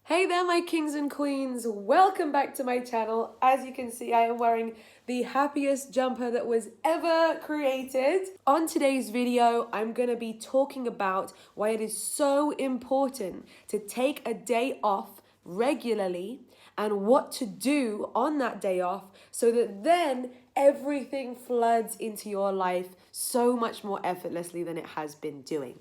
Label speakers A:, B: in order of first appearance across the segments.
A: Hey there, my kings and queens. Welcome back to my channel. As you can see, I am wearing the happiest jumper that was ever created. On today's video, I'm going to be talking about why it is so important to take a day off regularly and what to do on that day off so that then everything floods into your life so much more effortlessly than it has been doing.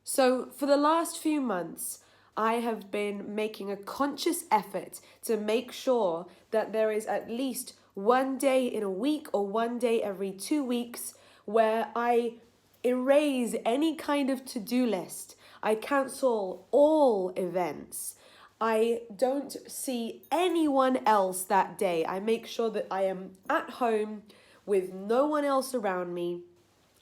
A: So for the last few months, I have been making a conscious effort to make sure that there is at least one day in a week or one day every 2 weeks where I erase any kind of to-do list. I cancel all events. I don't see anyone else that day. I make sure that I am at home with no one else around me.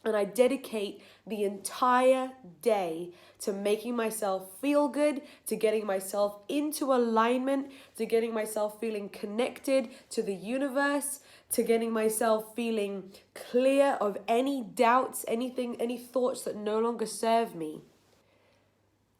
A: And I dedicate the entire day to making myself feel good, to getting myself into alignment, to getting myself feeling connected to the universe, to getting myself feeling clear of any doubts, any thoughts that no longer serve me.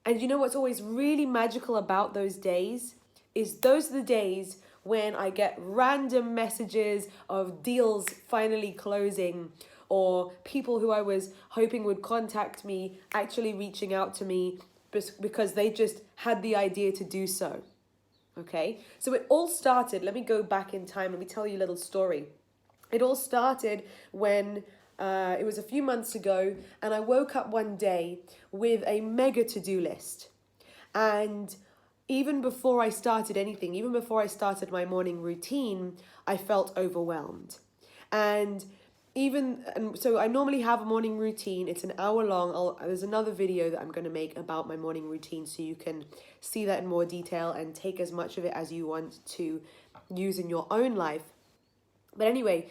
A: And you know what's always really magical about those days is those are the days when I get random messages of deals finally closing, or people who I was hoping would contact me actually reaching out to me because they just had the idea to do so. Okay, so it all started, let me go back in time, let me tell you a little story. It all started when it was a few months ago, and I woke up one day with a mega to-do list. And even before I started anything, even before I started my morning routine, I felt overwhelmed. And so I normally have a morning routine. It's an hour long. There's another video that I'm going to make about my morning routine so you can see that in more detail and take as much of it as you want to use in your own life. But anyway,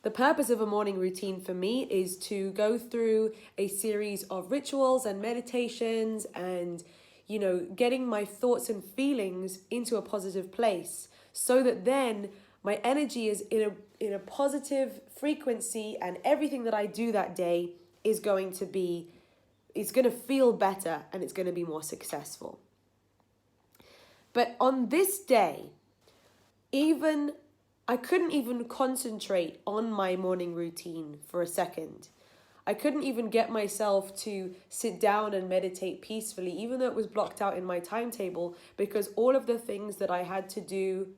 A: the purpose of a morning routine for me is to go through a series of rituals and meditations and, getting my thoughts and feelings into a positive place so that then my energy is in a positive frequency, and everything that I do that day is going to feel better, and it's going to be more successful. But on this day, I couldn't even concentrate on my morning routine for a second. I couldn't even get myself to sit down and meditate peacefully, even though it was blocked out in my timetable, because all of the things that I had to do,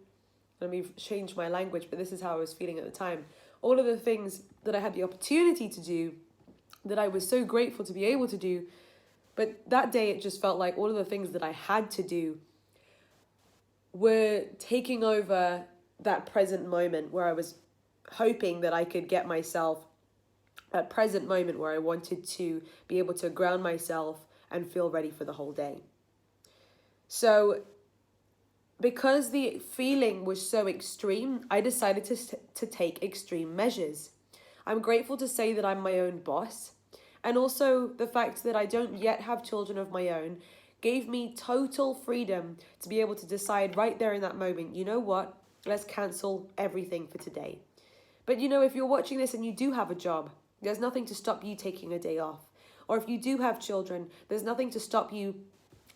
A: let me change my language, but this is how I was feeling at the time. All of the things that I had the opportunity to do, that I was so grateful to be able to do, but that day it just felt like all of the things that I had to do were taking over that present moment where I was hoping that I could get myself at present moment where I wanted to be able to ground myself and feel ready for the whole day. So because the feeling was so extreme, I decided to take extreme measures. I'm grateful to say that I'm my own boss. And also the fact that I don't yet have children of my own gave me total freedom to be able to decide right there in that moment, you know what, let's cancel everything for today. But if you're watching this and you do have a job, there's nothing to stop you taking a day off. Or if you do have children, there's nothing to stop you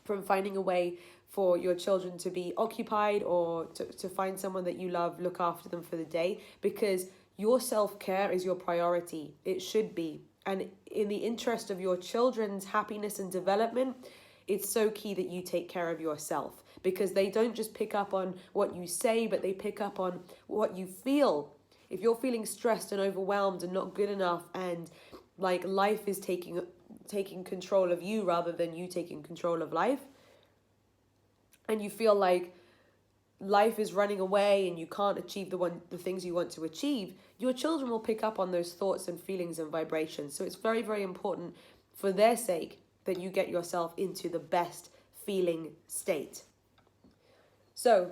A: from finding a way for your children to be occupied, or to find someone that you love, look after them for the day, because your self-care is your priority. It should be. And in the interest of your children's happiness and development, it's so key that you take care of yourself, because they don't just pick up on what you say, but they pick up on what you feel. If you're feeling stressed and overwhelmed and not good enough, and like life is taking control of you rather than you taking control of life, and you feel like life is running away and you can't achieve the things you want to achieve, your children will pick up on those thoughts and feelings and vibrations. So it's very, very important for their sake that you get yourself into the best feeling state. So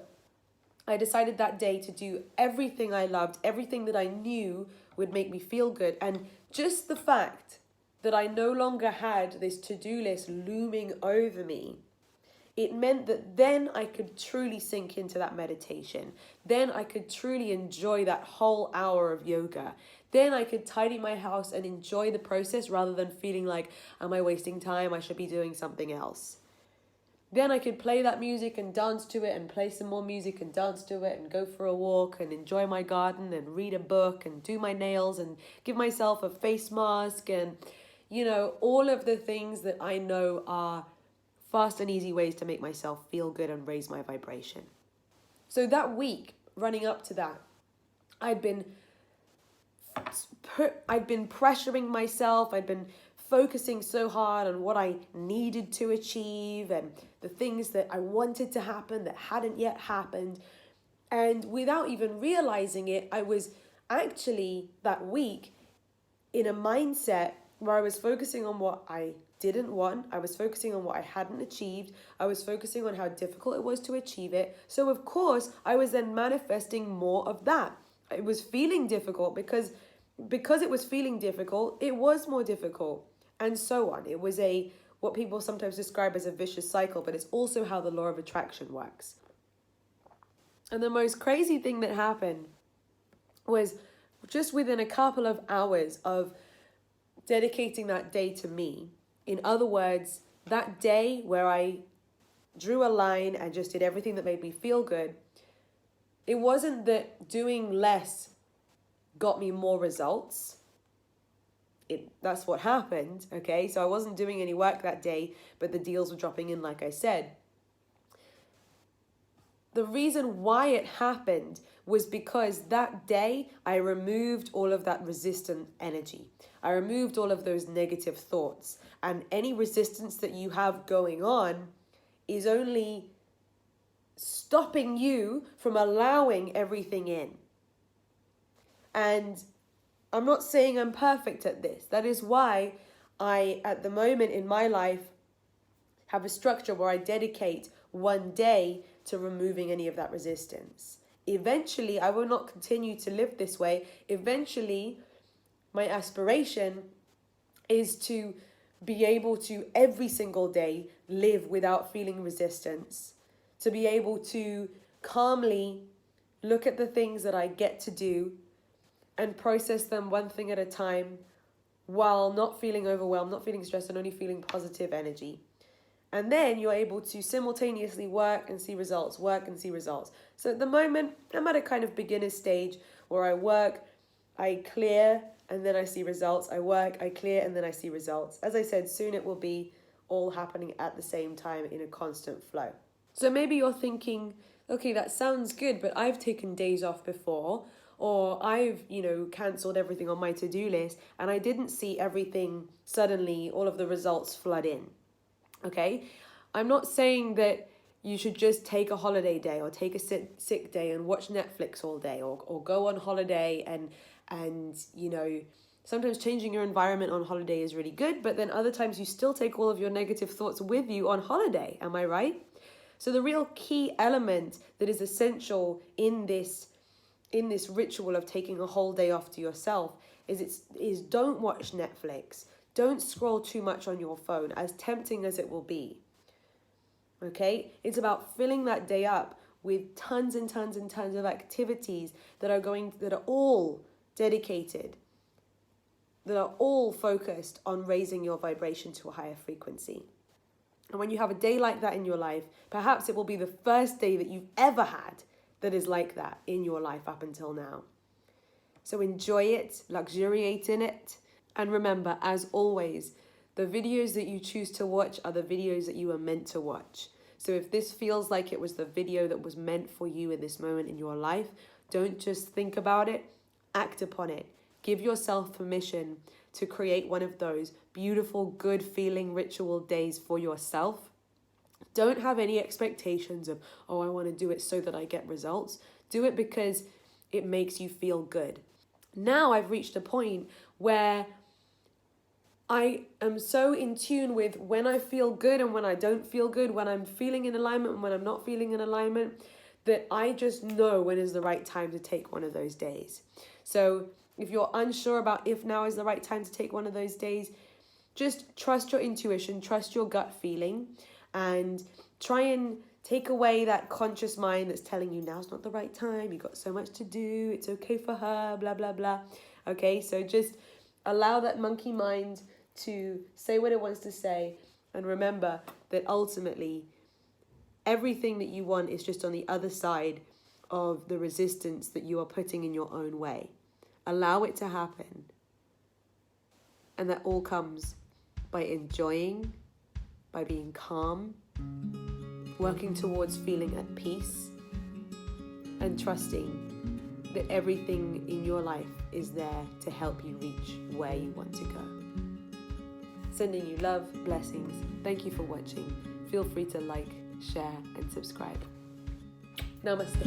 A: I decided that day to do everything I loved, everything that I knew would make me feel good. And just the fact that I no longer had this to-do list looming over me, It meant that then I could truly sink into that meditation. Then I could truly enjoy that whole hour of yoga. Then I could tidy my house and enjoy the process rather than feeling like, am I wasting time? I should be doing something else. Then I could play that music and dance to it and play some more music and dance to it and go for a walk and enjoy my garden and read a book and do my nails and give myself a face mask and, all of the things that I know are fast and easy ways to make myself feel good and raise my vibration. So that week running up to that, I'd been pressuring myself. I'd been focusing so hard on what I needed to achieve and the things that I wanted to happen that hadn't yet happened. And without even realizing it, I was actually that week in a mindset where I was focusing on what I didn't want. I was focusing on what I hadn't achieved. I was focusing on how difficult it was to achieve it. So of course, I was then manifesting more of that. It was feeling difficult because it was feeling difficult, it was more difficult, and so on. It was what people sometimes describe as a vicious cycle, but it's also how the law of attraction works. And the most crazy thing that happened was just within a couple of hours of dedicating that day to me. In other words, that day where I drew a line and just did everything that made me feel good, it wasn't that doing less got me more results. That's what happened, okay? So I wasn't doing any work that day, but the deals were dropping in, like I said. The reason why it happened was because that day I removed all of that resistant energy. I removed all of those negative thoughts. And any resistance that you have going on is only stopping you from allowing everything in. And I'm not saying I'm perfect at this. That is why I, at the moment in my life, have a structure where I dedicate one day to removing any of that resistance. Eventually, I will not continue to live this way. Eventually, my aspiration is to be able to every single day live without feeling resistance, to be able to calmly look at the things that I get to do and process them one thing at a time while not feeling overwhelmed, not feeling stressed, and only feeling positive energy. And then you're able to simultaneously work and see results, work and see results. So at the moment, I'm at a kind of beginner stage where I work, I clear, and then I see results. I work, I clear, and then I see results. As I said, soon it will be all happening at the same time in a constant flow. So maybe you're thinking, okay, that sounds good, but I've taken days off before, or I've, cancelled everything on my to-do list, and I didn't see everything suddenly, all of the results flood in. Okay? I'm not saying that you should just take a holiday day or take a sick day and watch Netflix all day or go on holiday and sometimes changing your environment on holiday is really good, but then other times you still take all of your negative thoughts with you on holiday. Am I right? So the real key element that is essential in this ritual of taking a whole day off to yourself is don't watch Netflix. Don't scroll too much on your phone, as tempting as it will be. Okay? It's about filling that day up with tons and tons and tons of activities that are all dedicated, that are all focused on raising your vibration to a higher frequency. And when you have a day like that in your life, perhaps it will be the first day that you've ever had that is like that in your life up until now. So enjoy it, luxuriate in it. And remember, as always, the videos that you choose to watch are the videos that you are meant to watch. So if this feels like it was the video that was meant for you in this moment in your life, don't just think about it, act upon it. Give yourself permission to create one of those beautiful, good feeling ritual days for yourself. Don't have any expectations of, I want to do it so that I get results. Do it because it makes you feel good. Now I've reached a point where I am so in tune with when I feel good and when I don't feel good, when I'm feeling in alignment and when I'm not feeling in alignment, that I just know when is the right time to take one of those days. So if you're unsure about if now is the right time to take one of those days, just trust your intuition, trust your gut feeling, and Try and take away that conscious mind that's telling you now's not the right time, you got so much to do, it's okay for her, blah, blah, blah. Okay, so just allow that monkey mind to say what it wants to say, and remember that ultimately everything that you want is just on the other side of the resistance that you are putting in your own way. Allow it to happen. And that all comes by enjoying, by being calm, working towards feeling at peace, and trusting that everything in your life is there to help you reach where you want to go. Sending you love, blessings. Thank you for watching. Feel free to like, share, and subscribe. Namaste.